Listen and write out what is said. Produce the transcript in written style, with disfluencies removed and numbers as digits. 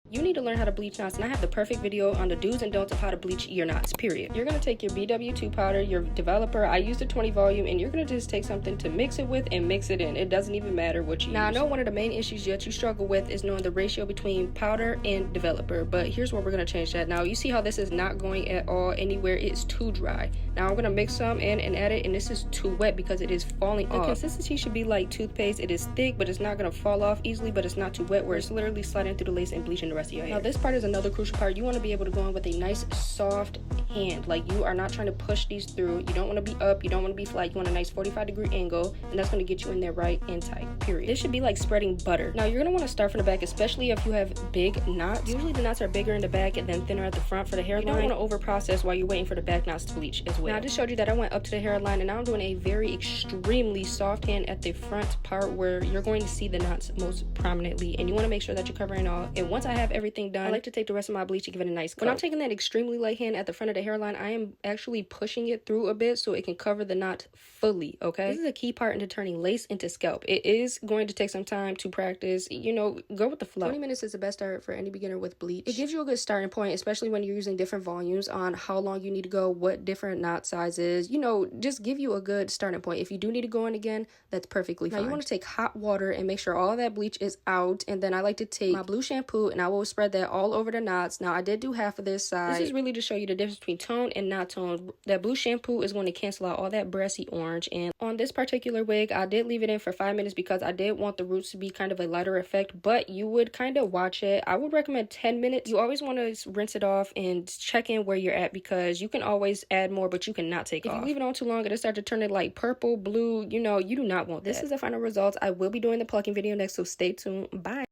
You need to learn how to bleach knots, and I have the perfect video on the do's and don'ts of how to bleach your knots, period. You're going to take your BW2 powder, your developer, I use the 20 volume, and you're going to just take something to mix it with and mix it in. It doesn't even matter what you use. Now, I know one of the main issues that you struggle with is knowing the ratio between powder and developer, but here's where we're going to change that. Now, you see how this is not going at all anywhere. It's too dry. Now, I'm going to mix some in and add it, and this is too wet because it is falling off. The consistency should be like toothpaste. It is thick, but it's not going to fall off easily, but it's not too wet where it's literally sliding through the lace and bleaching the rest of your hair. Now, this part is another crucial part. You want to be able to go in with a nice soft hand. Like, you are not trying to push these through. You don't want to be up, you don't want to be flat. You want a nice 45-degree angle, and that's going to get you in there right and tight, period. This should be like spreading butter. Now, you're going to want to start from the back, especially if you have big knots. Usually the knots are bigger in the back and then thinner at the front for the hairline. You don't want to over process while you're waiting for the back knots to bleach as well. Now, I just showed you that I went up to the hairline, and now I'm doing a very extremely soft hand at the front part where you're going to see the knots most prominently, and you want to make sure that you're covering all. And once I have everything done, I like to take the rest of my bleach to give it a nice coat. When I'm taking that extremely light hand at the front of the hairline, I am actually pushing it through a bit so it can cover the knot fully, okay? This is a key part into turning lace into scalp. It is going to take some time to practice, you know, go with the flow. 20 minutes is the best start for any beginner with bleach. It gives you a good starting point, especially when you're using different volumes on how long you need to go, what different knot sizes, you know, just give you a good starting point. If you do need to go in again, that's perfectly fine. Now, you want to take hot water and make sure all that bleach is out, and then I like to take my blue shampoo and I will spread that all over the knots. Now, I did do half of this side. This is really to show you the difference between tone and not tone. That blue shampoo is going to cancel out all that brassy orange, and on this particular wig, I did leave it in for 5 minutes because I did want the roots to be kind of a lighter effect, but you would kind of watch it. I would recommend 10 minutes. You always want to rinse it off and check in where you're at because you can always add more, but you cannot take off. If you leave it on too long, it'll start to turn it like purple, blue, you know, you do not want that. This is the final result. I will be doing the plucking video next, so stay tuned. Bye.